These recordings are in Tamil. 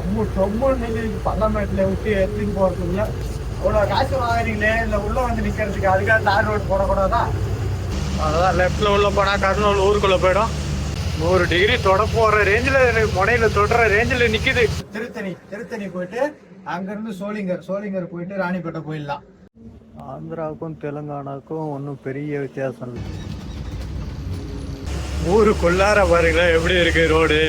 ரொம்ப பள்ளமேட்டில் விட்டு எடுத்துட்டு போகிறதுக்குள்ள அவ்வளோ காசு வாங்குறீங்களே, இல்லை உள்ளே வந்து நிற்கிறதுக்கு அதுக்காக தார் ரோடு போடக்கூடாதா? அதான் லெஃப்டில் உள்ள போனால் கர்னூல் ஊருக்குள்ளே போயிடும். 100 டிகிரி தொட போகிற ரேஞ்சில் முனையில் தொடுற ரேஞ்சில் நிற்கிது. திருத்தணி போயிட்டு அங்கேருந்து சோளிங்கர் போயிட்டு ராணிப்பேட்டை போயிடலாம். ஆந்திராவுக்கும் தெலுங்கானாவுக்கும் ஒன்றும் பெரிய வித்தியாசம் இல்லை. ஊருக்குள்ளார பாருங்களேன் எப்படி இருக்கு ரோடு.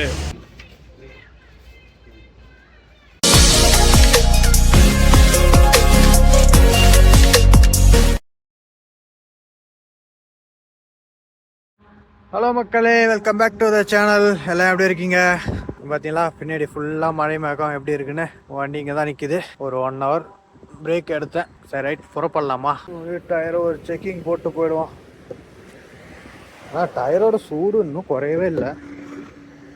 ஹலோ மக்களே, welcome back to the channel. எல்லாம் எப்படி இருக்கீங்க? பார்த்தீங்களா பின்னாடி ஃபுல்லாக மழை மேகம் எப்படி இருக்குன்னு. வண்டி இங்கே தான் நிற்கிது. ஒரு 1 hour பிரேக் எடுத்தேன். சரி ரைட் புறப்படலாமா? டயரை ஒரு செக்கிங் போட்டு போயிடுவோம். ஆனால் டயரோட சூடு இன்னும் குறையவே இல்லை.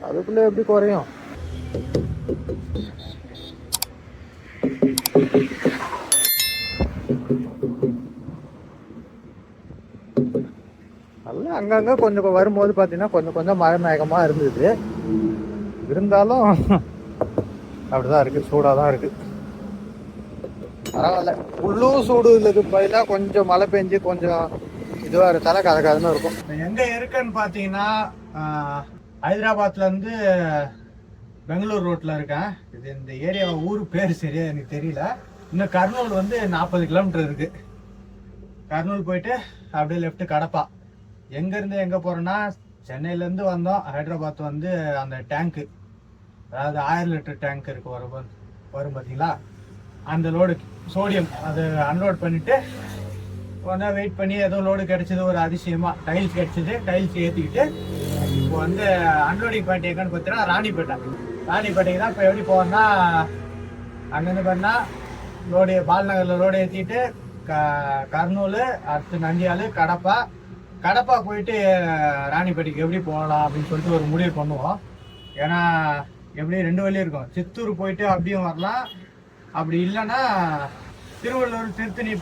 அதுக்குள்ளே எப்படி குறையும்? நல்லா அங்கங்கே கொஞ்சம் வரும்போது பார்த்தீங்கன்னா கொஞ்சம் மழை மேகமாக இருந்தது. இருந்தாலும் அப்படிதான் இருக்குது, சூடாக தான் இருக்குது. பரவாயில்ல, உள்ளூர் சூடு இல்லது பதிலாக கொஞ்சம் மழை பெஞ்சு கொஞ்சம் இதுவாக இருந்தாலும் கதகதன்னு இருக்கும். எங்கே இருக்குன்னு பார்த்தீங்கன்னா ஹைதராபாத்லேருந்து பெங்களூர் ரோட்டில் இருக்கேன். இது இந்த ஏரியா ஊர் பேர் சரியா எனக்கு தெரியல. இன்னும் கர்னூல் வந்து 40 கிலோமீட்டர் இருக்குது. கர்னூல் போயிட்டு அப்படியே லெஃப்ட்டு கடப்பா. எங்கேருந்து எங்கே போகிறோன்னா சென்னையிலேருந்து வந்தோம். ஹைதராபாத் வந்து அந்த டேங்க்கு, அதாவது 1000 லிட்டர் டேங்க் இருக்குது வரும் பார்த்தீங்களா, அந்த லோடு சோடியம் அது அன்லோட் பண்ணிவிட்டு கொஞ்சம் வெயிட் பண்ணி ஏதோ லோடு கிடச்சிது. ஒரு அதிசயமாக டைல்ஸ் கிடச்சிது. டைல்ஸ் ஏற்றிக்கிட்டு இப்போ வந்து அன்லோடிங் பாயிண்ட் எங்கன்னு பார்த்தீங்கன்னா ராணிப்பேட்டைக்கு தான். இப்போ எப்படி போகிறோன்னா அங்கேருந்து பண்ணால் லோடு பால்நகரில் லோடு ஏற்றிட்டு கர்னூல், அடுத்து நந்தியால், கடப்பா போயிட்டு ராணிப்பேட்டைக்கு எப்படி போகலாம் அப்படின்னு சொல்லிட்டு ஒரு முடிவு பண்ணுவோம். ஏன்னா எப்படி 2 வழி இருக்கும். சித்தூர் போயிட்டு அப்படியும் வரலாம். அப்படி இல்லைன்னா திருவள்ளூர் திருத்தணி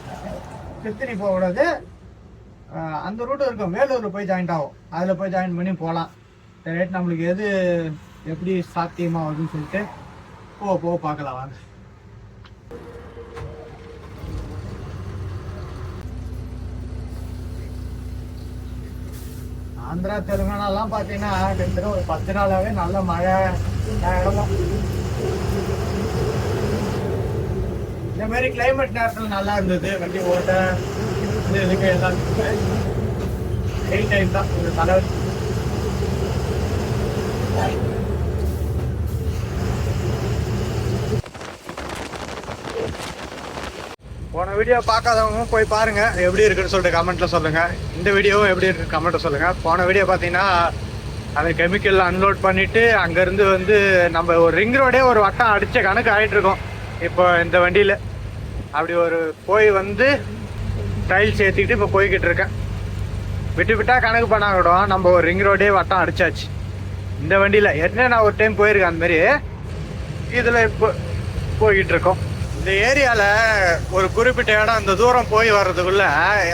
போகக்கூடாது, அந்த ரூட்டு இருக்கும். வேலூரில் போய் ஜாயிண்ட் ஆகும். அதில் போய் ஜாயின் பண்ணி போகலாம். ரேட் நம்மளுக்கு எது எப்படி சாத்தியமாகுதுன்னு சொல்லிட்டு போக பார்க்கலாம் வாங்க. ஆந்திரா தெலுங்கானாலாம் பார்த்தீங்கன்னா கிட்டத்தட்ட ஒரு 10 நாளாகவே நல்ல மழை இடமும். இந்த மாதிரி கிளைமேட் நேரத்தில் நல்லா இருந்தது. வண்டி ஓட்ட இதுக்கு எல்லாம் எயிட் டைம் தான் ஒரு தலைவர். போன வீடியோ பார்க்காதவங்க போய் பாருங்க, எப்படி இருக்குன்னு சொல்லிட்டு கமெண்ட்ல சொல்லுங்க. இந்த வீடியோவும் எப்படி இருக்கு கமெண்ட்ல சொல்லுங்க. போன வீடியோ பார்த்தீங்கன்னா அந்த கெமிக்கல் அன்லோட் பண்ணிட்டு அங்கேருந்து வந்து நம்ம ஒரு ரிங் ரோடே ஒரு வட்டம் அடித்த கணக்கு ஆகிட்டு இருக்கோம். இப்போ இந்த வண்டியில் அப்படி ஒரு போய் வந்து டைல்ஸ் ஏற்றிக்கிட்டு இப்போ போய்கிட்டு இருக்கேன். விட்டா கணக்கு பண்ணாங்கடும் நம்ம ஒரு ரிங் ரோடே வட்டம் அடிச்சாச்சு இந்த வண்டியில். ஏற்கனவே நான் ஒரு டைம் போயிருக்கேன் அந்த மாதிரி. இதில் இப்போ போய்கிட்டு இருக்கோம். இந்த ஏரியாவில் ஒரு குறிப்பிட்ட இடம் இந்த தூரம் போய் வர்றதுக்குள்ள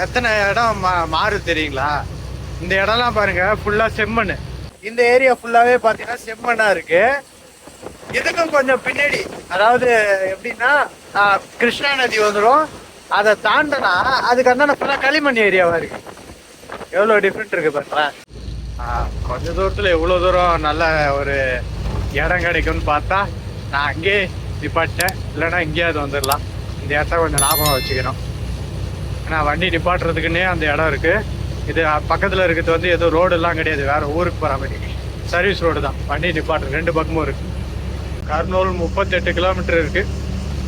எத்தனை இடம் மாறு தெரியுங்களா? இந்த இடம்லாம் பாருங்க ஃபுல்லாக செம்மண். இந்த ஏரியா ஃபுல்லாகவே பார்த்தீங்கன்னா செம்மண்ணாக இருக்கு. இதுக்கும் கொஞ்சம் பின்னாடி, அதாவது எப்படின்னா கிருஷ்ணா நதி வந்துடும். அதை தாண்டினா அதுக்கு அந்த ஃபுல்லாக களிமண் ஏரியாவாக இருக்கு. எவ்வளோ டிஃப்ரெண்ட் இருக்கு பாருங்களேன். கொஞ்ச தூரத்தில் எவ்வளோ தூரம் நல்ல ஒரு இடம் கிடைக்கும்னு பார்த்தா நான் அங்கேயே நிப்பாட்டேன். இல்லைன்னா இங்கேயாவது வந்துடலாம். இந்த இடத்த கொஞ்சம் ஞாபகம் வச்சுக்கணும். ஏன்னா வண்டி நிப்பாட்டுறதுக்குன்னே அந்த இடம் இருக்குது. இது பக்கத்தில் இருக்கிறது வந்து எதுவும் ரோடெல்லாம் கிடையாது, வேறு ஊருக்கு போகிற மாதிரி சர்வீஸ் ரோடு தான். வண்டி நிப்பாட்டு 2 பக்கமும் இருக்குது. கர்னூல் 38 கிலோமீட்டர் இருக்குது.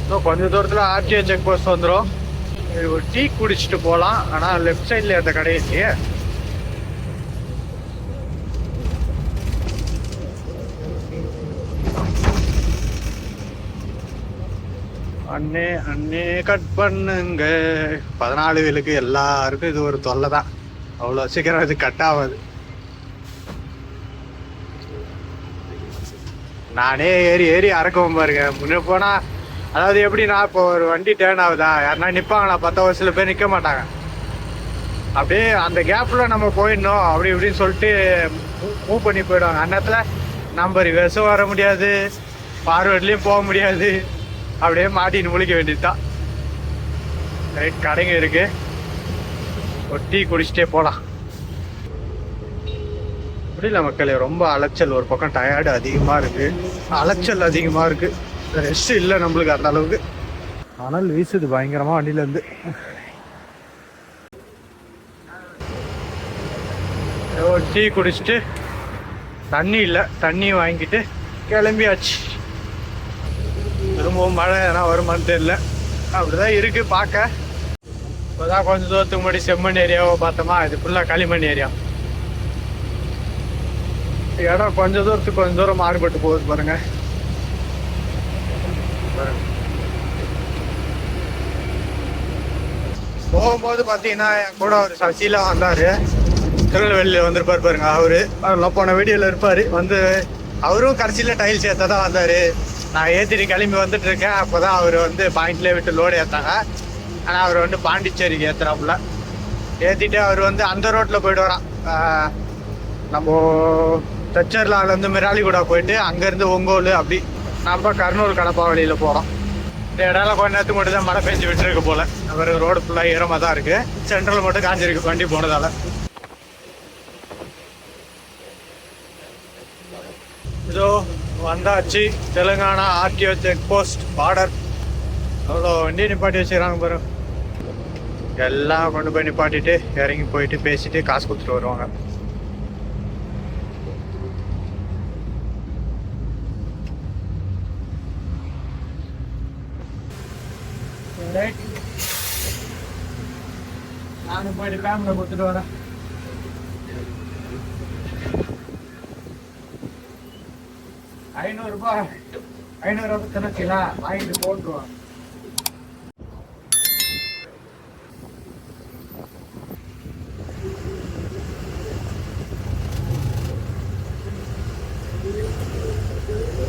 இன்னும் கொஞ்சம் தூரத்தில் ஆர்டிஓ செக் போஸ்ட் வந்துடும். ஒரு டீ குடிச்சிட்டு போகலாம். ஆனால் லெஃப்ட் சைடில் அந்த கடை இல்லையே. அண்ணே கட் பண்ணுங்க. 14 வீலுக்கு எல்லாருக்கும் இது ஒரு தொல்லை தான். அவ்வளோ சீக்கிரம் இது கட் ஆகாது. நானே ஏறி அறக்கவும் பாருங்க. முன்னே போனால் அதாவது எப்படின்னா இப்போ ஒரு வண்டி டேர்ன் ஆகுதா, யாருன்னா நிற்பாங்களா, 10 வருஷத்துல பேர் நிற்க மாட்டாங்க. அப்படியே அந்த கேப்பில் நம்ம போயிடணும் அப்படி இப்படின்னு சொல்லிட்டு மூவ் பண்ணி போயிடுவாங்க. அந்நேரத்தில் நம்ம ரிவர்ஸும் வர முடியாது, ஃபார்வர்ட்லேயும் போக முடியாது, அப்படியே மாட்டின்னு முழிக்க வேண்டியதுதான். ரைட், கடைங்க இருக்கு, ஒரு டீ குடிச்சிட்டே போகலாம். முடியல மக்களே, ரொம்ப அலைச்சல். ஒரு பக்கம் டயர்டு அதிகமாக இருக்கு, அலைச்சல் அதிகமாக இருக்கு, ரெஸ்ட் இல்லை நம்மளுக்கு அந்த அளவுக்கு. அனல் வீசுது பயங்கரமாக வண்டியிலேருந்து. ஒரு டீ குடிச்சிட்டு, தண்ணி இல்லை, தண்ணி வாங்கிட்டு கிளம்பியாச்சு. திரும்பவும் மழை எதனா வருமானு தெரியல, அப்படிதான் இருக்கு பார்க்க. இப்போதான் கொஞ்சம் தூரத்துக்கு முன்னாடி செம்மண் ஏரியாவை பார்த்தோமா, இது ஃபுல்லாக களிமண் ஏரியா. இடம் கொஞ்சம் தூரத்துக்கு கொஞ்சம் தூரம் மாறுபட்டு போகுது பாருங்க. போகும்போது பார்த்தீங்கன்னா என் கூட ஒரு சசிலா வந்தாரு, திருநெல்வேலியில் வந்திருப்பார் பாருங்க. அவரெல்லாம் போன வீடியோவில் இருப்பார். வந்து அவரும் கடைசியில் டைல்ஸ் ஏற்ற தான் வந்தார். நான் ஏற்றிட்டு கிளம்பி வந்துட்டு இருக்கேன். அப்போ தான் அவர் வந்து பாயிண்ட்லேயே விட்டு லோடு ஏற்றாங்க. ஆனால் அவர் வந்து பாண்டிச்சேரிக்கு ஏற்றுறாப்புல. ஏற்றிட்டு அவர் வந்து அந்த ரோட்டில் போய்ட்டு வரான். நம்ம தச்சர்லாலேருந்து மிராலிகுடா போயிட்டு அங்கேருந்து ஒங்கோல், அப்படி நம்ம கர்னூல் கடப்பா வழியில் போகிறோம். இந்த இடம் கொஞ்ச நேரத்துக்கு மட்டும் தான் மழை பெஞ்சு விட்டுருக்கு போல். அவர் ரோடு ஃபுல்லாக ஈரமாக தான் இருக்குது. சென்ட்ரல் மட்டும் காஞ்சிருக்கு வண்டி போனதால். இதோ வந்தாச்சு, Telangana RTO check post border. அவ்வளோ வண்டி நிப்பாட்டி வச்சுக்கிறாங்க பாரு. எல்லாம் கொண்டு போய் நிப்பாட்டிட்டு இறங்கி போயிட்டு பேசிட்டு காசு கொடுத்துட்டு வருவாங்க. நானும் போயிட்டு ஃபேமிலியை கொடுத்துட்டு வரேன். ₹500 தினச்சிலா வாங்கிட்டு போட்டுருவான்.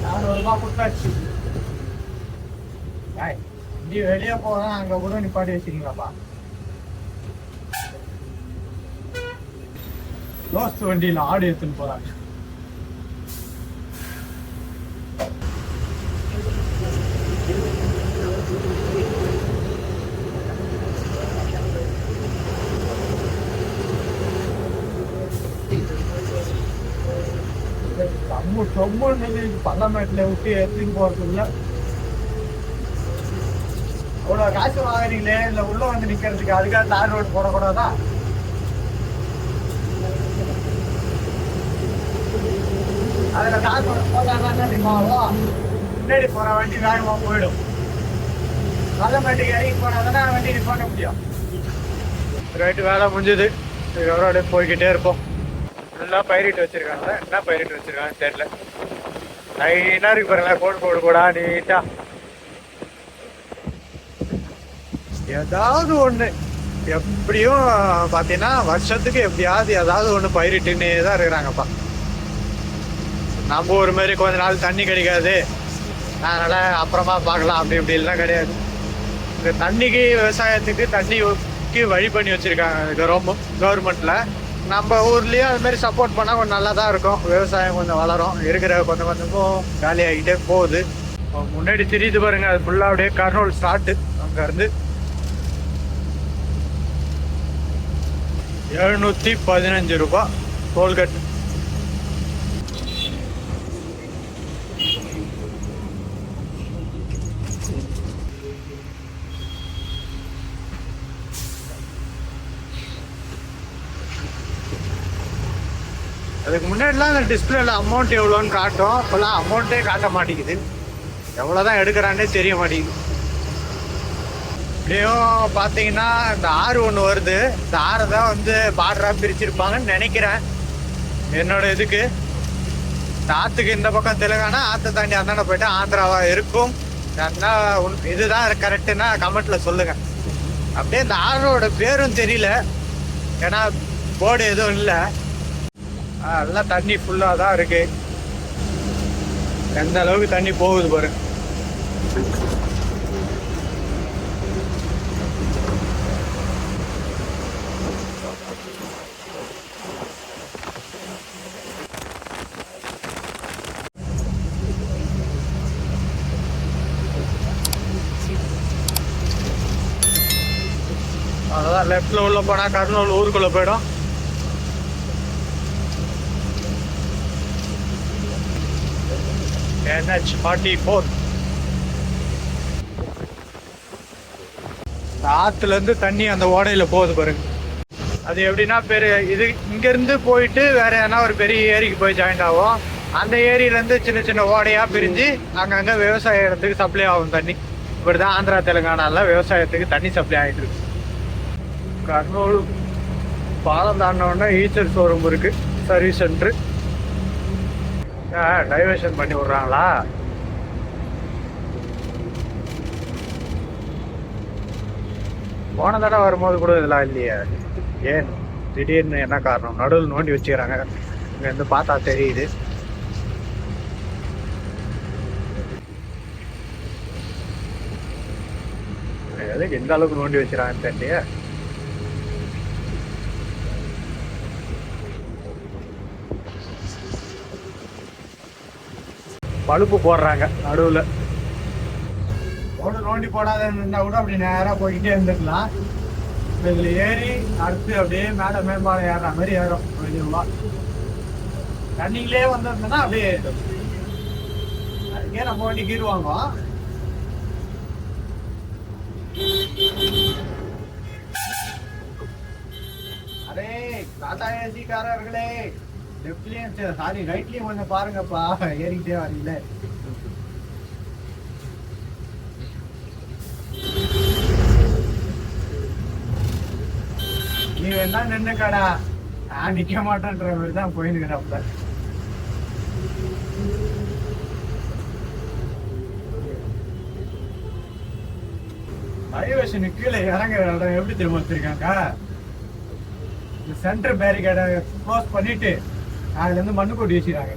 ₹400 கொடுத்தாச்சு. இப்படி வெளியே போனா அங்க கூட நிப்பாட்டி வச்சிருக்கீங்களாப்பா. தோஸ்து வண்டியில் ஆடு எடுத்துன்னு போறாங்க. பள்ளமேட்டில் விட்டு எடுத்துன்னு போறதுக்குள்ள அவ்வளோ காசு வாங்குறீங்களே, இல்லை உள்ள வந்து நிக்கிறதுக்கு அதுக்காக தார் ரோடு போடக்கூடாதா? அதில் தார் ரோடு போட்டாதான் முன்னாடி போற வண்டி வேகமாக போயிடும். பள்ளமேட்டுக்கு இறங்கி போனாதானே வண்டி நிப்பாட்ட முடியும். ரைட்டு, வேலை முடிஞ்சது. இதோட போய்கிட்டே இருப்போம். நல்லா பயிரிட்டு வச்சிருக்காங்க. என்ன பயிரிட்டு வச்சிருக்காங்கன்னு தெரியல. லைனா இருக்கு பாருங்களா, கோடு கோடா நீட்டா. ஏதாவது ஒண்ணு எப்படியும் பாத்தீங்கன்னா வருஷத்துக்கு எப்படியாவது ஏதாவது ஒண்ணு பயிரிட்டுன்னே தான் இருக்கிறாங்கப்பா. நம்ம ஒரு மாதிரி கொஞ்ச நாள் தண்ணி கிடைக்காது, அதனால அப்புறமா பார்க்கலாம் அப்படி இப்படிலாம் கிடையாது. இந்த தண்ணிக்கு, விவசாயத்துக்கு தண்ணிக்கு வழி பண்ணி வச்சிருக்காங்க கவர்மெண்ட்ல. நம்ம ஊர்லேயும் அது மாதிரி சப்போர்ட் பண்ணால் கொஞ்சம் நல்லா தான் இருக்கும். விவசாயம் கொஞ்சம் வளரும். இருக்கிற கொஞ்சம் கொஞ்சமும் காலியாகிட்டே போகுது. முன்னாடி தெரியுது பாருங்க, அது ஃபுல்லாக அப்படியே கர்னூல் ஸ்டார்ட்டு. அங்கேருந்து ₹715 டோல்கட். அதுக்கு முன்னாடிலாம் அந்த டிஸ்பிளேல அமௌண்ட் எவ்வளோன்னு காட்டும். இப்போல்லாம் அமௌண்ட்டே காட்ட மாட்டேங்குது. எவ்வளோதான் எடுக்கிறான்னே தெரிய மாட்டேங்குது. இப்படியும் பார்த்தீங்கன்னா இந்த ஆறு ஒன்று வருது. இந்த ஆறை தான் வந்து பார்டராக பிரிச்சிருப்பாங்கன்னு நினைக்கிறேன். என்னோட இதுக்கு இந்த ஆற்றுக்கு இந்த பக்கம் தெலுங்கானா, ஆற்றை தாண்டி அந்தாண்ட போயிட்டு ஆந்திராவாக இருக்கும். இதுதான் கரெக்டுன்னா கமெண்ட்டில் சொல்லுங்கள். அப்படியே இந்த ஆறோட பேரும் தெரியல, ஏன்னா போர்டு எதுவும் இல்லை. எல்லாம் தண்ணி ஃபுல்லாக தான் இருக்கு. எந்த அளவுக்கு தண்ணி போகுது பாரு. அவ்வளோதான், லெஃப்டில் உள்ள போனால் கர்னூல் ஊருக்குள்ளே போயிடும். NH44. ஆற்றுலேருந்து தண்ணி அந்த ஓடையில் போகுது பாருங்க. அது எப்படின்னா இது இங்கேருந்து போயிட்டு வேற எதனா ஒரு பெரிய ஏரிக்கு போய் ஜாயின் ஆகும். அந்த ஏரியிலேருந்து சின்ன சின்ன ஓடையாக பிரிஞ்சு அங்கங்கே விவசாய இடத்துக்கு சப்ளை ஆகும் தண்ணி. இப்படி தான் ஆந்திரா தெலுங்கானாலாம் விவசாயத்துக்கு தண்ணி சப்ளை ஆகிட்டு இருக்கு. கர்னூல் பாலம் தாண்டினோடனே ஈச்சர் ஷோரூம் இருக்கு, சர்வீஸ் சென்டரு. டைவர்ஷன் பண்ணி விட்றாங்களா? போன தடவை வரும்போது கூட இதெல்லாம் இல்லையே, ஏன் திடீர்னு என்ன காரணம்? நடுவில் நோண்டி வச்சுக்கிறாங்க, இங்கேருந்து பார்த்தா தெரியுது. எதுக்கு எந்த அளவுக்கு நோண்டி வச்சுக்கிறாங்கன்னு தெரியலையே. பழுப்பு போடுறாங்க நடுவில். நோண்டி போடாத இருந்தா கூட அப்படி நேராக போய்கிட்டே இருந்துக்கலாம். இதில் ஏறி அடுத்து அப்படியே மேலே மேம்பாலம் ஏறுற மாதிரி ஏறும். கொஞ்சமா ரன்னிங்லேயே வந்திருந்தோன்னா அப்படியே அதுக்கே நம்ம வண்டி கீர் வாங்குவோம். அரே டாடா ஏசிக்காரர்களே, லெஃப்ட்லயும் சாரி ரைட்லயும் கொஞ்சம் பாருங்கப்பா, ஏறிக்கிட்டே வரீங்களே. நீ வேணா நின்னுக்கடா, நான் நிக்க மாட்டேன்ற மாதிரி தான் போயினுக்கிறப்ப. ஹைவேஷனு கீழே இறங்குற இடம் எப்படி தெரியுமா வச்சிருக்காங்க? சென்டர் பேரிகேடை க்ளோஸ் பண்ணிட்டு அதுல இருந்து மண்ணு கொட்டி வச்சுக்கிறாங்க.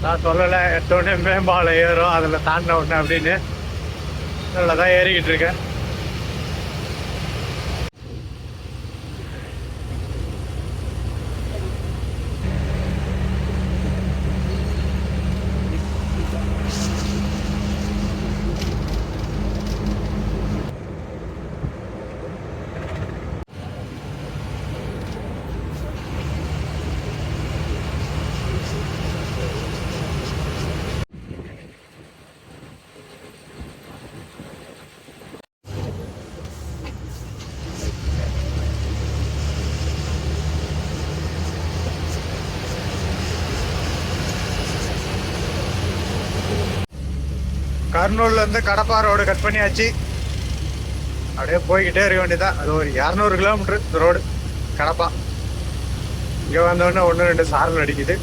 நான் சொல்லலை, எடுத்தோடனே மேம்பாலம் ஏறும் அதில் தாண்டின உடனே அப்படின்னு நல்லா தான் ஏறிக்கிட்டு இருக்கேன். கர்னூல்ல இருந்து கடப்பா ரோடு கட் பண்ணியாச்சு. அப்படியே போய்கிட்டே இருக்க வேண்டியதான். அது ஒரு 200 கிலோமீட்டர் இந்த ரோடு கடப்பா. இங்கே வந்தோடனே 1-2 சாரல் அடிக்குது.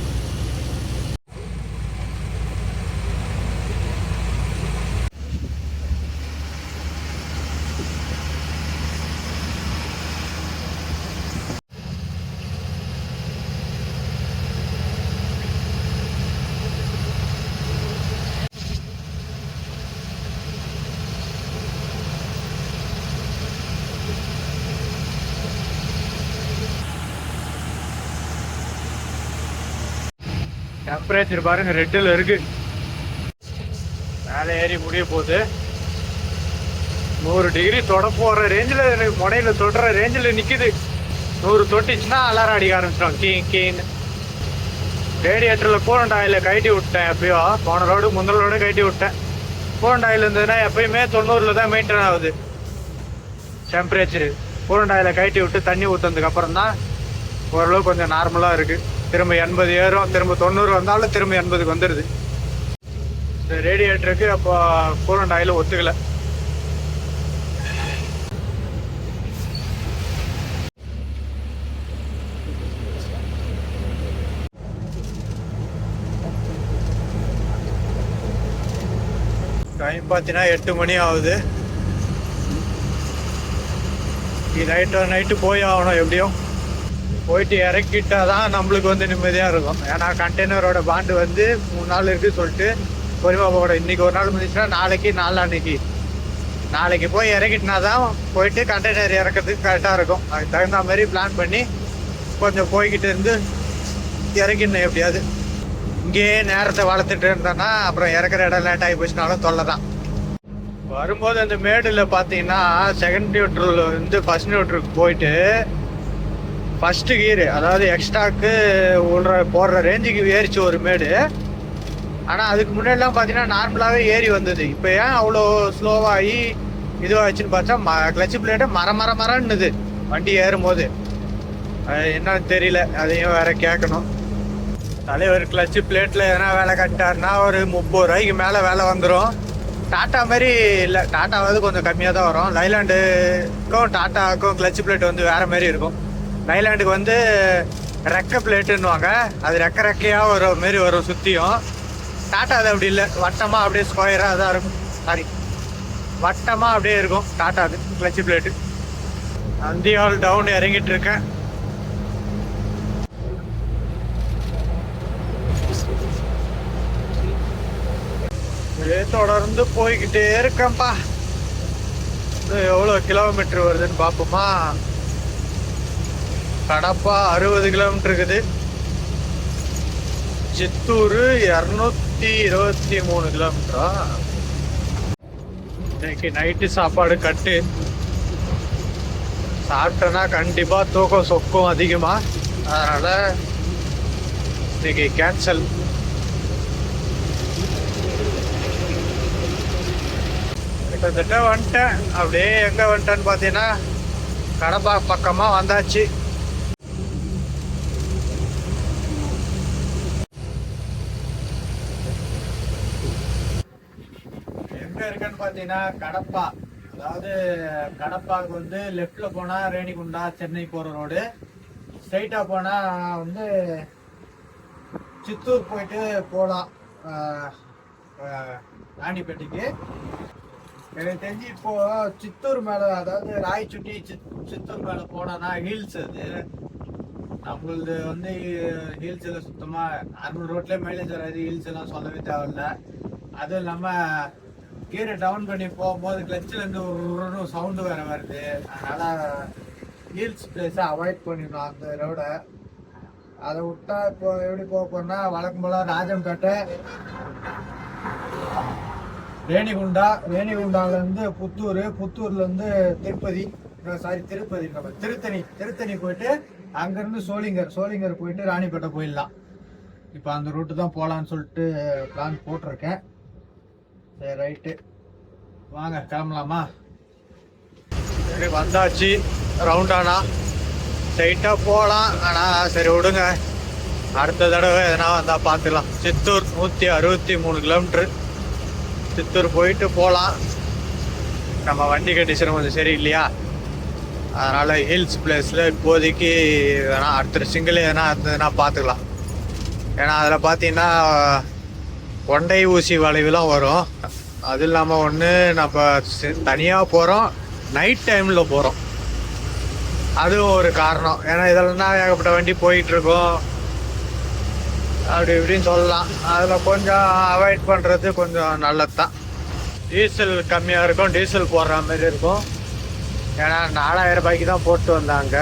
டெம்பரேச்சர் பாருங்க, ரெட்டில் இருக்கு. மேலே ஏறி முடிய போகுது. 100 டிகிரி தொட போற ரேஞ்சில், முனையில தொடுற ரேஞ்சில் நிக்குது. 100 தொட்டிச்சுன்னா அலாரம் அடிக்க ஆரம்பிச்சிடும், கீன்னு. ரேடியேட்டரில் கூலண்ட் ஆயில கழட்டி விட்டேன். எப்பயோ போன ரோடு முந்தின ரோடு கழட்டி விட்டேன். கூலண்ட் ஆயில் இருந்ததுன்னா எப்பயுமே 90 தான் மெயின்டைன் ஆகுது டெம்பரேச்சரு. கூலண்ட் ஆயில கழட்டி விட்டு தண்ணி ஊற்றுனதுக்கு அப்புறம் தான் ஓரளவு கொஞ்சம் நார்மலாக இருக்கு. திரும்ப 80 ஏறும், திரும்ப 90 வந்தாலும் திரும்ப 80க்கு வந்துடுது. இந்த ரேடியேட்டருக்கு அப்போ கூலண்ட் ஆயில் ஒத்துக்கலை. டைம் பார்த்தீங்கன்னா 8 மணி ஆகுது. நைட்டு போய் ஆகணும் எப்படியும். போயிட்டு இறக்கிட்டா தான் நம்மளுக்கு வந்து நிம்மதியாக இருக்கும். ஏன்னா கண்டெய்னரோட பாண்டு வந்து 3 நாள் இருக்குன்னு சொல்லிட்டு பொறுமை போட. இன்னைக்கு ஒரு நாள் முடிச்சுன்னா நாளைக்கு நாளைக்கு போய் இறக்கிட்டினா தான் போயிட்டு கண்டெய்னர் இறக்கிறதுக்கு கரெக்டாக இருக்கும். அதுக்கு தகுந்த மாதிரி பிளான் பண்ணி கொஞ்சம் போய்கிட்டு இருந்து இறக்கிடணும் எப்படியாவது. இங்கேயே நேரத்தை வளர்த்துட்டு இருந்தோன்னா அப்புறம் இறக்குற இடம் லேட் ஆகி போச்சுனாலும் தொல்லை தான். வரும்போது அந்த மேடில் பார்த்தீங்கன்னா செகண்ட் நியூட்ரல் வந்து ஃபர்ஸ்ட் நியூட்ரலுக்கு போயிட்டு ஃபஸ்ட்டு கீரு, அதாவது எக்ஸ்ட்ராக்கு போடுற ரேஞ்சுக்கு ஏறிச்சு ஒரு மேடு. ஆனால் அதுக்கு முன்னாடிலாம் பார்த்தீங்கன்னா நார்மலாகவே ஏறி வந்தது. இப்போ ஏன் அவ்வளோ ஸ்லோவாகி இதுவாகிடுச்சுன்னு பார்த்தா கிளச்சு பிளேட்டை மரன்னுது வண்டி ஏறும்போது. என்னன்னு தெரியல, அதையும் வேற கேட்கணும். தலைவர் கிளச்சு பிளேட்டில் எதனா வேலை கட்டாருன்னா ஒரு 30 ரூபாய்க்கு மேலே வேலை வந்துடும். டாட்டா மாதிரி இல்லை, டாட்டாவது கொஞ்சம் கம்மியாக தான் வரும். லைலாண்டுக்கும் டாட்டாவுக்கும் கிளச்சு பிளேட் வந்து வேறு மாதிரி இருக்கும். லைலாண்டுக்கு வந்து ரெக்க பிளேட்டுன்னுவாங்க, அது ரெக்கையாக வர மாரி வரும் சுற்றியும். டாட்டா அது அப்படி இல்லை, வட்டமாக அப்படியே ஸ்கொயராக தான் இருக்கும். வட்டமாக அப்படியே இருக்கும் டாட்டா அது கிளச்சு பிளேட்டு. அந்தியால் டவுன் இறங்கிட்டு இருக்கேன். தொடர்ந்து போய்கிட்டே இருக்கேன்ப்பா. எவ்வளோ கிலோமீட்டர் வருதுன்னு பார்ப்போமா. கடப்பா 60 கிலோமீட்டர் இருக்குது. சித்தூர் 223 கிலோமீட்டரா. இன்னைக்கு நைட்டு சாப்பாடு கட்டு. சாப்பிட்டேன்னா கண்டிப்பா தூக்கம் சொக்கும் அதிகமா, அதனால இன்னைக்கு கேன்சல். கிட்டத்தட்ட வந்துட்டேன். அப்படியே எங்க வந்துட்டேன்னு பார்த்தீங்கன்னா கடப்பா பக்கமா வந்தாச்சு. எங்க இருக்குன்னு பார்த்தீங்கன்னா கடப்பா, அதாவது கடப்பாவுக்கு வந்து லெஃப்ட்ல போனா ரேணிகுண்டா சென்னை போற ரோடு, ஸ்ட்ரைட்டா போனா வந்து சித்தூர் போயிட்டு போகலாம் ராணிப்பேட்டைக்கு. எனக்கு தெரிஞ்சு இப்போ சித்தூர் மேல, அதாவது ராய்ச்சுட்டி சித்தூர் மேல போனோம்னா ஹில்ஸ், அது நம்மளது வந்து ஹில்ஸ்ல சுத்தமா நார்மல் ரோட்லயே மைலேஜ் வராது. ஹில்ஸ் எல்லாம் சொல்லவே தேவையில்ல. அதுவும் இல்லாம கீரை டவுன் பண்ணி போகும்போது கிளச்சில் இருந்து ஒரு சவுண்டு வேற வருது. அதனால ஹில்ஸ் பிளேஸை அவாய்ட் பண்ணிடணும் அந்த ரோட. அதை விட்டா இப்போ எப்படி போக போறோம்னா வழக்கம் போல ராஜம்பேட்டை, ரேணிகுண்டால இருந்து புத்தூர்ல இருந்து திருத்தணி போயிட்டு அங்கிருந்து சோளிங்கர் போயிட்டு ராணிப்பேட்டை போயிடலாம். இப்போ அந்த ரூட்டு தான் போகலான்னு சொல்லிட்டு பிளான் போட்டிருக்கேன். சரி, ரைட்டு, வாங்க கிளம்பலாமா. சரி, வந்தாச்சு ரவுண்டானா, ஸ்ட்ரைட்டாக போகலாம். ஆனால் சரி விடுங்க, அடுத்த தடவை எதனா வந்தால் பார்த்துக்கலாம். சித்தூர் 163 கிலோமீட்ரு. சித்தூர் போயிட்டு போகலாம். நம்ம வண்டி கண்டிஷன் கொஞ்சம் சரி இல்லையா, அதனால் ஹில்ஸ் பிளேஸில் இப்போதைக்கு வேணா அடுத்த சிங்கிள் எதனா இருந்ததுன்னா பார்த்துக்கலாம். ஏன்னா அதில் பார்த்தீங்கன்னா கொண்டை ஊசி வளைவுலாம் வரும். அது இல்லாமல் ஒன்று நம்ம தனியாக போகிறோம், நைட் டைமில் போகிறோம், அதுவும் ஒரு காரணம். ஏன்னா இதெல்லாம் தான் ஏகப்பட்ட வண்டி போயிட்டுருக்கோம், அப்படி இப்படின்னு சொல்லலாம். அதில் கொஞ்சம் அவாய்ட் பண்ணுறது கொஞ்சம் நல்லது தான். டீசல் கம்மியாக இருக்கும், டீசல் போடுற மாதிரி இருக்கும். ஏன்னா 4000 ரூபாய்க்கு தான் போட்டு வந்தாங்க.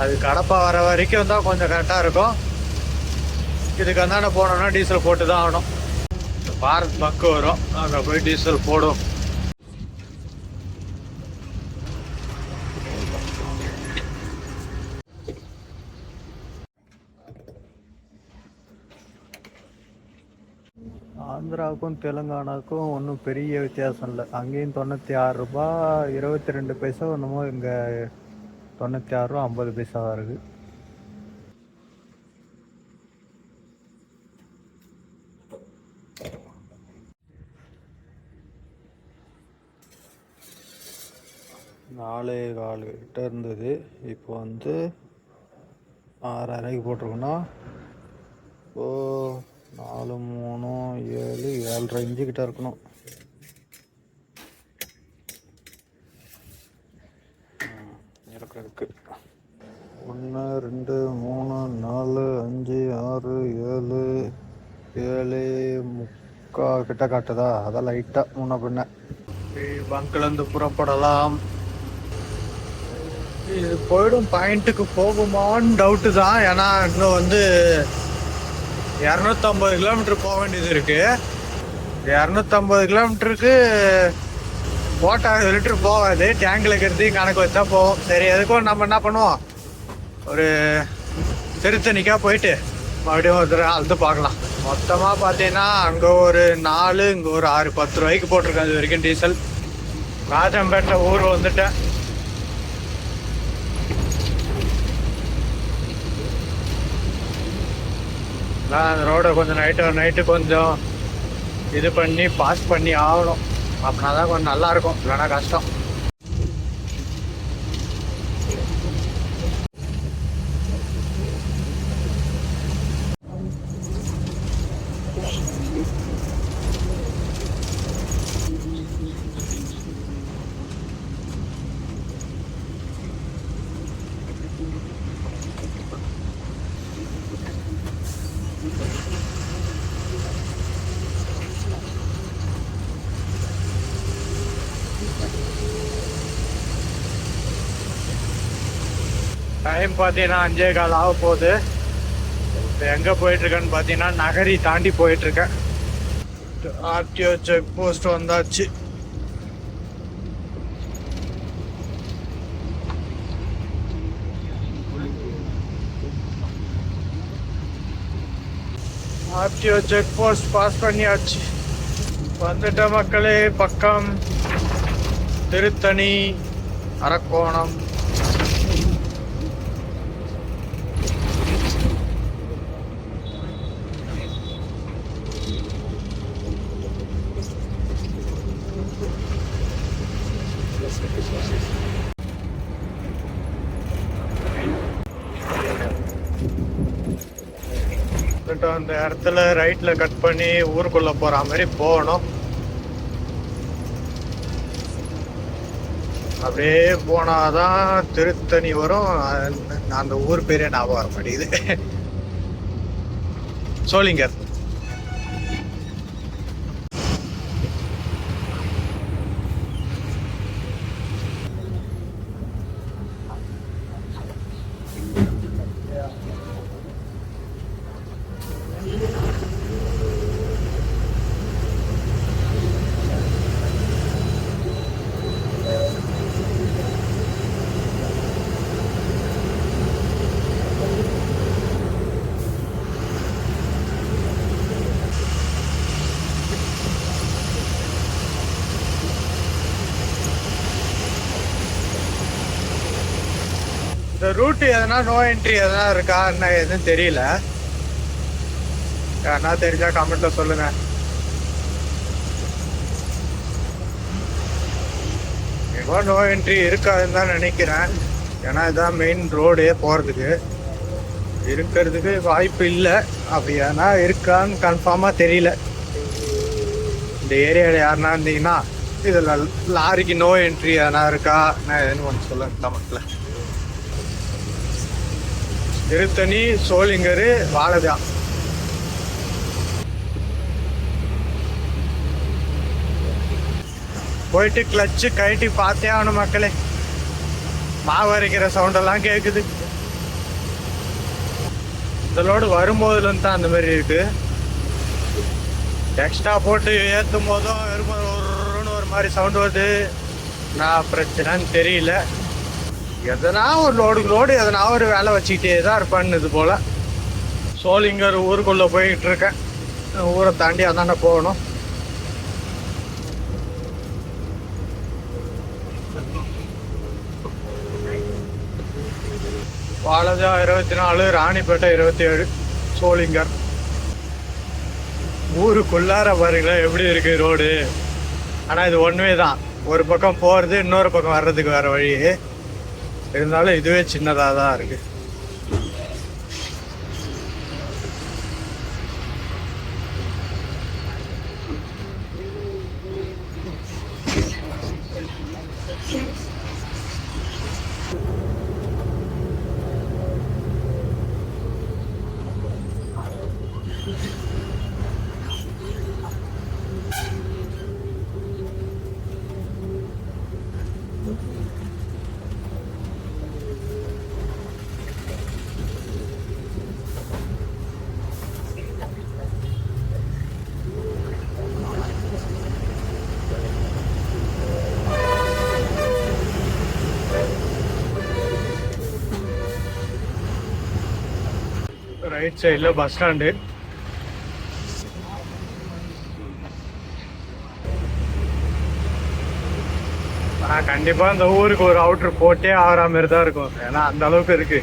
அது கடப்பா வர வரைக்கும் தான் கொஞ்சம் கரெக்டாக இருக்கும். இதுக்கு அந்தாண்ட போனோம்னா டீசல் போட்டு தான் ஆகணும். பாரத் பங்கு வரும், அங்கே போய் டீசல் போடும். ஆந்திராவுக்கும் தெலுங்கானாவுக்கும் ஒன்றும் பெரிய வித்தியாசம் இல்லை. அங்கேயும் 96 ரூபா 22 பைசா என்னமோ, இங்கே 96 ரூபா 50 பைசா வருது. நாலே 4 கிட்ட இருந்தது, இப்போ வந்து 6,500 போட்டிருக்கோன்னா இப்போ 4 3 7 7.5 இன்ச்சு கிட்ட இருக்கணும். இருக்கு. 1 2 3 4 5 6 7 7 முக்கால் கிட்ட காட்டுதா? அதான் லைட்டா முன்ன பின்ன. பங்க்ல இருந்து புறப்படலாம். இது போயிடும் பாயிண்ட்டுக்கு போகுமான்னு டவுட்டு தான். ஏன்னா இன்னும் வந்து 250 கிலோமீட்டர் போக வேண்டியது இருக்கு. 250 கிலோமீட்டருக்கு போட்டா லிட்டர் போகாது. டேங்கில் இருக்கிறதையும் கணக்கு வச்சா போகும். சரி, எதுக்கும் நம்ம என்ன பண்ணுவோம், ஒரு திருத்தணிக்கா போயிட்டு மறுபடியும் ஒரு தடவை அழுது பார்க்கலாம். மொத்தமாக பார்த்தீங்கன்னா அங்கே ஒரு 4, இங்கே ஒரு 6, 10 ரூபாய்க்கு போட்டிருக்கேன் அது வரைக்கும் டீசல். ராஜம்பேட்டை ஊர் வந்துட்டேன். அந்த ரோடை கொஞ்சம் நைட்டு கொஞ்சம் இது பண்ணி பாஸ் பண்ணி ஆகணும். அப்படின்னா தான் கொஞ்சம் நல்லாயிருக்கும், இல்லைன்னா கஷ்டம். டைம் பார்த்தீங்கன்னா 5:15 ஆக போகுது. இப்போ எங்கே போயிட்டுருக்கேன்னு பார்த்தீங்கன்னா நகரி தாண்டி போயிட்டுருக்கேன். ஆர்டிஓ செக் போஸ்ட் வந்தாச்சு. ஆர்டிஓ செக் போஸ்ட் பாஸ் பண்ணியாச்சு. வந்துட்ட மக்களே. பக்கம் திருத்தணி, அரக்கோணம். அந்த இடத்துல ரைட்ல கட் பண்ணி ஊருக்குள்ள போற மாதிரி போகணும். அப்படியே போனாதான் திருத்தணி வரும். அந்த ஊர் பேரே ஞாபகம் வர மாட்டேங்குது. சோளிங்கர். இந்த ரூட் எதனா நோ என்ட்ரி எதனா இருக்கா என்ன எதுவும் தெரியல. யாருன்னா தெரிஞ்சா கமெண்ட்ல சொல்லுங்க. எவ்வளோ நோ என்ட்ரி இருக்காதுன்னு தான் நினைக்கிறேன். ஏன்னா இதுதான் மெயின் ரோடே போகிறதுக்கு. இருக்கிறதுக்கு வாய்ப்பு இல்லை. அப்படி எதனா இருக்கான்னு கன்ஃபார்மாக தெரியல. இந்த ஏரியாவில் யாருன்னா இருந்தீங்கன்னா இதில் லாரிக்கு நோ என்ட்ரி எதனா இருக்கா என்ன எதுன்னு கொஞ்சம் சொல்லுங்க கமெண்ட்ல. திருத்தணி, சோளிங்கர், வாழதா. போயிட்டு கிளச்சு கழட்டி பார்த்தே ஆகணும் மக்களே. மாவு அரைக்கிற சவுண்டெல்லாம் கேட்குது. இந்த லோடு வரும்போதுலேருந்து தான் அந்த மாதிரி இருக்கு. எக்ஸ்ட்ரா போட்டு ஏற்றும் போதும் ஒரு மாதிரி சவுண்டு வருது. நான் பிரச்சனைன்னு தெரியல. எதனா ஒரு லோடு எதனா ஒரு வேலை வச்சுக்கிட்டே தான் இருப்பான்னு இது போல். சோளிங்கர் ஊருக்குள்ளே போய்கிட்டு இருக்கேன். ஊரை தாண்டி அதாண்ட போகணும். வாழதா 24, ராணிப்பேட்டை 27, சோளிங்கர். ஊருக்குள்ளார பாருங்களேன் எப்படி இருக்கு ரோடு. ஆனால் இது ஒன்றுமே தான். ஒரு பக்கம் போகிறது, இன்னொரு பக்கம் வர்றதுக்கு வேறு வழி. இருந்தாலும் இதுவே சின்னதாக தான் இருக்கு. ரைட் சைடில் பஸ் ஸ்டாண்டு. கண்டிப்பாக இந்த ஊருக்கு ஒரு அவுட்ரு போட்டே ஆகிற மாதிரி தான் இருக்கும், ஏன்னா அந்த அளவுக்கு இருக்கு.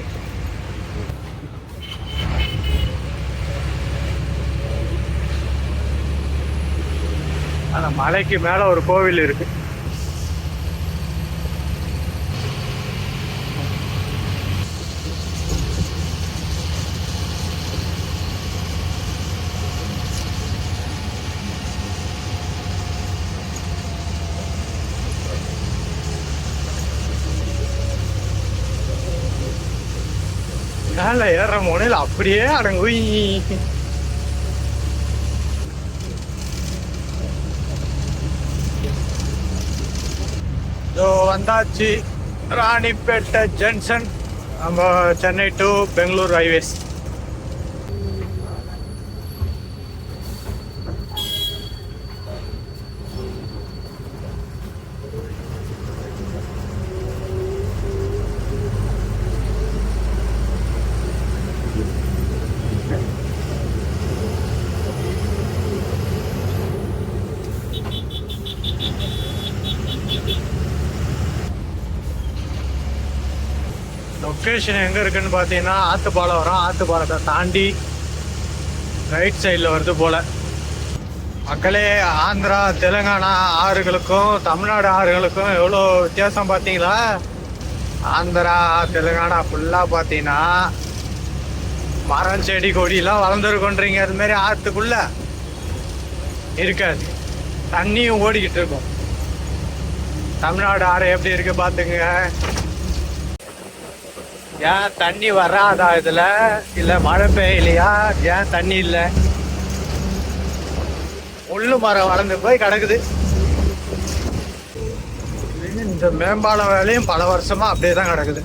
அந்த மலைக்கு மேலே ஒரு கோவில் இருக்கு. மேல ஏற முனையில் அப்படியே அடங்கு. வந்தாச்சு ராணிப்பேட்டை ஜங்ஷன், நம்ம Chennai to Bangalore highways. Location எங்கே இருக்குன்னு பார்த்தீங்கன்னா ஆத்துப்பாலம் வரும். ஆத்துப்பாலத்தை தாண்டி ரைட் சைடில் வருது போல். மக்களே, ஆந்திரா தெலுங்கானா ஆறுகளுக்கும் தமிழ்நாடு ஆறுகளுக்கும் எவ்வளோ வித்தியாசம் பார்த்தீங்களா? ஆந்திரா தெலுங்கானா ஃபுல்லாக பார்த்தீங்கன்னா மரம் செடி கொடியெலாம் வளர்ந்துருக்குன்றீங்க. அதுமாரி ஆற்றுக்குள்ளே இருக்காது, தண்ணியும் ஓடிக்கிட்டு இருக்கும். தமிழ்நாடு ஆறு எப்படி இருக்கு பார்த்துங்க. ஏன் தண்ணி வராதா இதில்? இல்லை மழை பெய்யலையா? ஏன் தண்ணி இல்லை? முள்ளு மரம் வளர்ந்து போய் கிடக்குது. இந்த மேம்பாலம் வேலையும் பல வருஷமாக அப்படியே தான் கிடக்குது.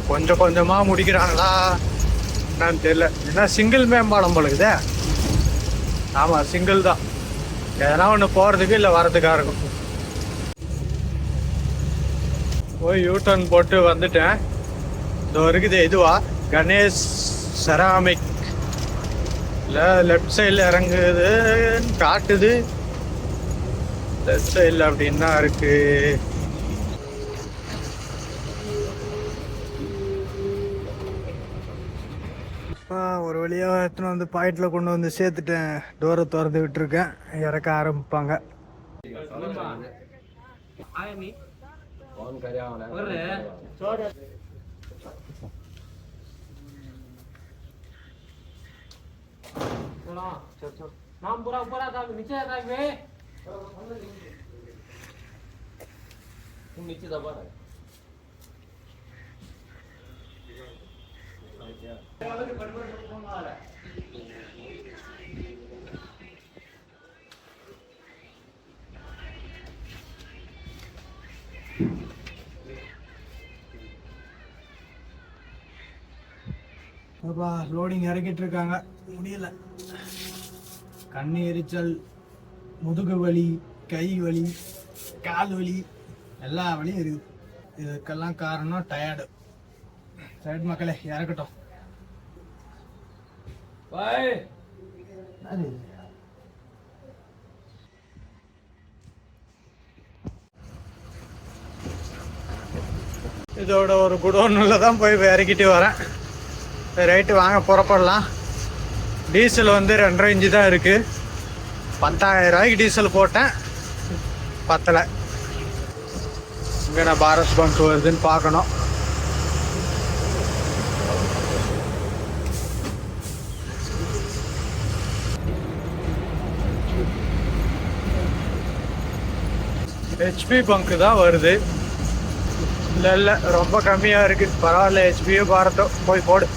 கொஞ்சம் கொஞ்சமாக முடிக்கிறாங்களா என்னன்னு தெரியல. ஏன்னா சிங்கிள் மேம்பாலம் போலுக்குதே. ஆமாம், சிங்கிள் தான். எதனா ஒன்று போகிறதுக்கு இல்லை வரதுக்காக இருக்கும். போய் யூடர்ன் போட்டு வந்துட்டேன். இதோ இருக்குது இதுவா கணேஷ் செராமிக். இல்லை லெஃப்ட் சைடில் இறங்குது காட்டுது. லெஃப்ட் சைடில் அப்படின்னா இருக்கு. ஒரு வழியாக எடுத்துன்னு வந்து பாயிண்டில் கொண்டு வந்து சேர்த்துட்டேன். டோரை திறந்து விட்டுருக்கேன். இறக்க ஆரம்பிப்பாங்க. नाम पूरा ऊपर आता है, नीचे आता है वे नीचे दबा रहा है। அப்பா லோடிங் இறக்கிட்டு இருக்காங்க. முடியல. கண்ணு எரிச்சல், முதுகு வலி, கை வலி, கால் வலி, எல்லா வலியும் இருக்குது. இதுக்கெல்லாம் காரணம் டயர்டு. சைடு மக்களே இறக்கட்டும். இதோட ஒரு குடோனில் தான் போய் இறக்கிட்டு வரேன். ரைட்டு, வாங்க புறப்படலாம். டீசல் வந்து 2.5 இன்ச்சு தான் இருக்குது. 10,000 ரூபாய்க்கு டீசல் போட்டேன், பத்தலை. இங்கே நான் பாரத் பங்க் வருதுன்னு பார்க்கணும். ஹெச்பி பங்கு தான் வருது. இல்லை ரொம்ப கம்மியாக இருக்குது. பரவாயில்ல, ஹெச்பியோ பாரத்தோ போய் போடு.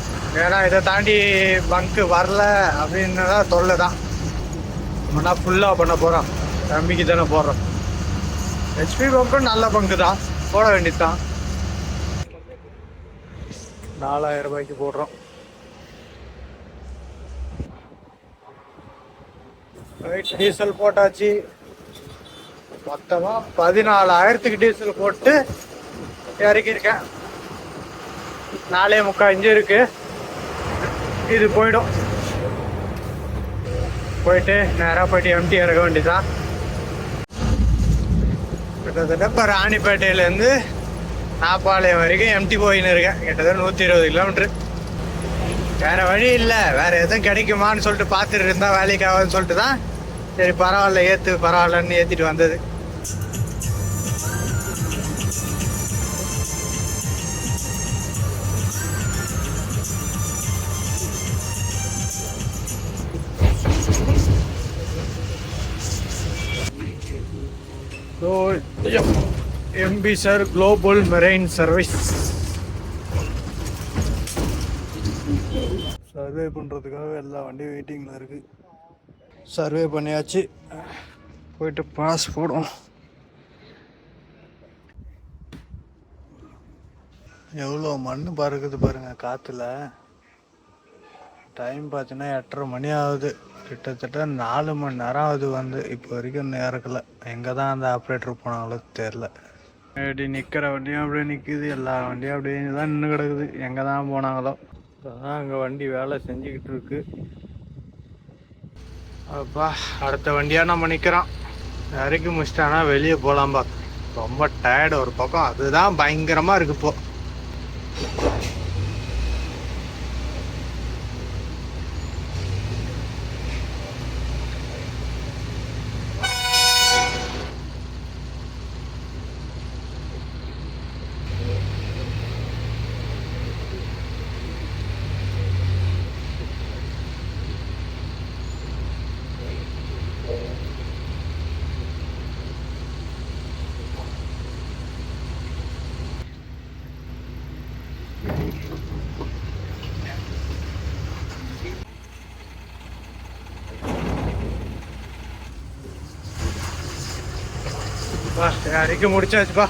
ஏன்னா இதை தாண்டி பங்கு வரல அப்படின்னு தான் தொல்லை தான். நம்மனா ஃபுல்லாக பண்ண போகிறோம், கம்மிக்கு தானே போடுறோம். ஹெச்பி பங்கும் நல்ல பங்கு தான், போட வேண்டியது தான். 4,000 ரூபாய்க்கு போடுறோம். ரைட், டீசல் போட்டாச்சு. மொத்தமாக 14,000க்கு டீசல் போட்டு இறக்கியிருக்கேன். 4.75 இருக்கு. இது போயிடும். போயிட்டு நேராக போயிட்டு எம்டி இறக்க வேண்டியதான். கிட்டத்தட்ட இப்போ ராணிப்பேட்டையிலேருந்து நாப்பாளையம் வரைக்கும் எம்டி போயின்னு இருக்கேன். கிட்டத்தட்ட 120 கிலோமீட்ரு. வேறு வழி இல்லை, வேறு எதுவும் கிடைக்குமான்னு சொல்லிட்டு பார்த்துட்டு இருந்தால் வேலைக்கு ஆகுதுன்னு சொல்லிட்டு தான் சரி பரவாயில்ல பரவாயில்லன்னு ஏற்றிட்டு வந்தது. So MP sir global marine service survey பண்ணுறதுக்காக எல்லா வண்டியும் வெயிட்டிங்கில் இருக்குது. சர்வே பண்ணியாச்சு, போயிட்டு பாஸ் போடும். எவ்வளோ மண் பறக்குது பாருங்கள் காற்றுல. டைம் பார்த்தீங்கன்னா 8:30 மணி ஆகுது. கிட்டத்தட்ட 4 மணி நேரம் ஆகுது வந்து. இப்போ வரைக்கும் இன்னும் இறக்கலை. எங்கே தான் அந்த ஆப்ரேட்டர் போனாங்களோ தெரில. அப்படி நிற்கிற வண்டியும் அப்படியே நிற்குது, எல்லா வண்டியும் அப்படியே தான் நின்று கிடக்குது. எங்கே தான் போனாங்களோ. அதான் அங்கே வண்டி வேலை செஞ்சுக்கிட்டு இருக்கு. அப்பா அடுத்த வண்டியாக நம்ம நிற்கிறோம். இறக்கி முடிச்சிட்டானா வெளியே போகலாம்பா. ரொம்ப டயர்டு ஒரு பக்கம், அதுதான் பயங்கரமாக இருக்கு இப்போ. இறக்கி முடிச்சாச்சுப்பா.